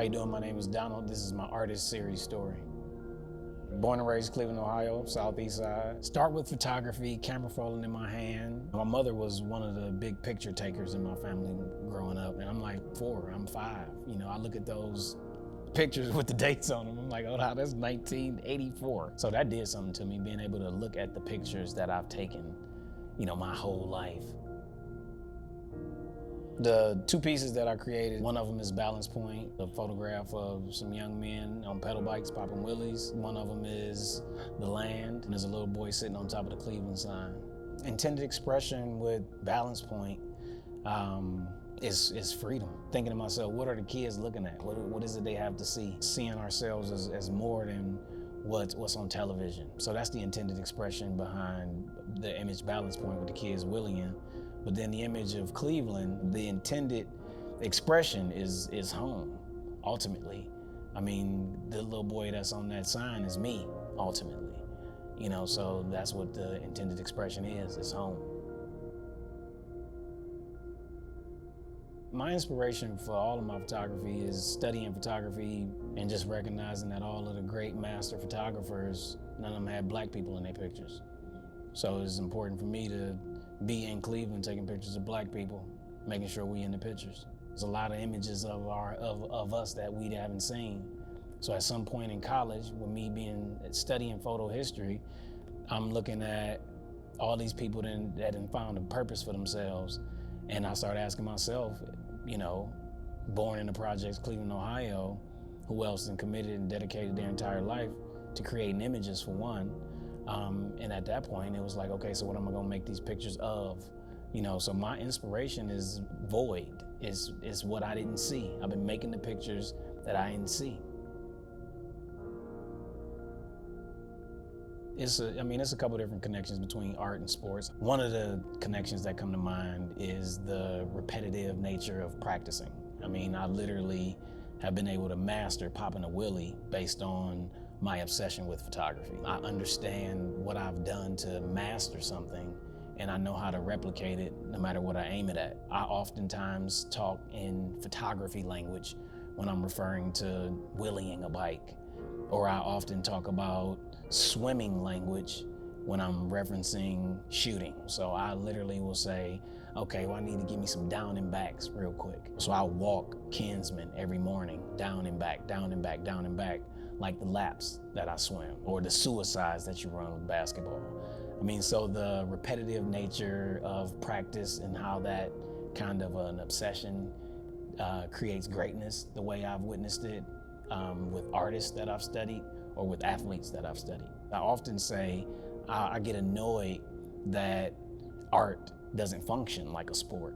How you doing? My name is Donald. This is my artist series story. Born and raised Cleveland, Ohio, southeast side. Start with photography, camera falling in my hand. My mother was one of the big picture takers in my family growing up. And I'm like 4, I'm 5. You know, I look at those pictures with the dates on them. I'm like, oh, that's 1984. So that did something to me, being able to look at the pictures that I've taken, you know, my whole life. The 2 pieces that I created, one of them is Balance Point, a photograph of some young men on pedal bikes popping wheelies. One of them is The Land, and there's a little boy sitting on top of the Cleveland sign. Intended expression with Balance Point is freedom. Thinking to myself, what are the kids looking at? What is it they have to see? Seeing ourselves as more than what's on television. So that's the intended expression behind the image Balance Point with the kids wheeling. But then the image of Cleveland, the intended expression is home, ultimately. I mean, the little boy that's on that sign is me, ultimately. You know, so that's what the intended expression is home. My inspiration for all of my photography is studying photography and just recognizing that all of the great master photographers, none of them had black people in their pictures. So it's important for me to be in Cleveland taking pictures of black people, making sure we in the pictures. There's a lot of images of us that we haven't seen. So at some point in college, with me studying photo history, I'm looking at all these people that had found a purpose for themselves. And I started asking myself, you know, born in the projects, Cleveland, Ohio, who else and committed and dedicated their entire life to creating images for one. And at that point, it was like, okay, so what am I gonna make these pictures of? You know, so my inspiration is void, is what I didn't see. I've been making the pictures that I didn't see. It's a couple different connections between art and sports. One of the connections that come to mind is the repetitive nature of practicing. I mean, I literally have been able to master popping a wheelie based on my obsession with photography. I understand what I've done to master something, and I know how to replicate it no matter what I aim it at. I oftentimes talk in photography language when I'm referring to wheeling a bike, or I often talk about swimming language when I'm referencing shooting. So I literally will say, okay, well, I need to give me some down and backs real quick. So I walk Kinsman every morning, down and back, down and back, down and back, like the laps that I swim or the suicides that you run with basketball. I mean, so the repetitive nature of practice and how that kind of an obsession creates greatness, the way I've witnessed it with artists that I've studied or with athletes that I've studied. I often say I get annoyed that art doesn't function like a sport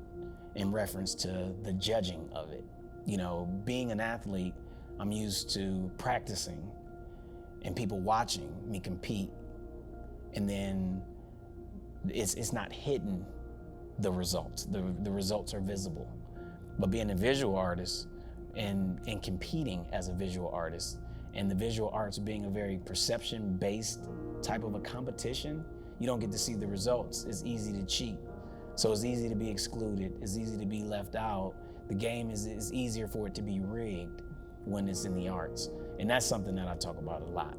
in reference to the judging of it. You know, being an athlete, I'm used to practicing and people watching me compete, and then it's not hidden, the results. The results are visible. But being a visual artist and competing as a visual artist, and the visual arts being a very perception-based type of a competition, you don't get to see the results. It's easy to cheat. So it's easy to be excluded. It's easy to be left out. The game is easier for it to be rigged when it's in the arts. And that's something that I talk about a lot.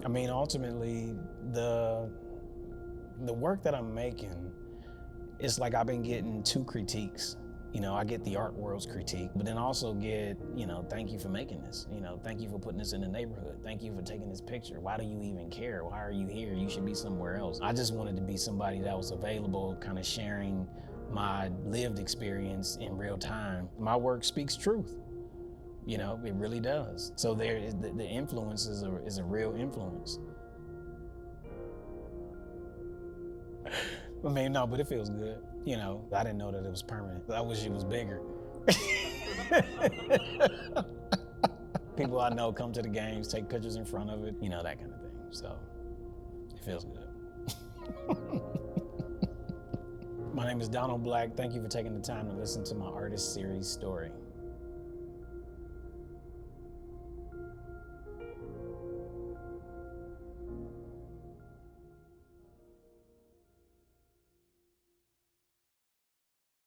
I mean, ultimately, the work that I'm making, it's like I've been getting 2 critiques. You know, I get the art world's critique, but then also get, you know, thank you for making this. You know, thank you for putting this in the neighborhood. Thank you for taking this picture. Why do you even care? Why are you here? You should be somewhere else. I just wanted to be somebody that was available, kind of sharing my lived experience in real time. My work speaks truth. You know, it really does. So there is the influence is a real influence. I mean, no, but it feels good. You know, I didn't know that it was permanent. I wish it was bigger. People I know come to the games, take pictures in front of it, you know, that kind of thing. So it feels good. My name is Donald Black. Thank you for taking the time to listen to my artist series story.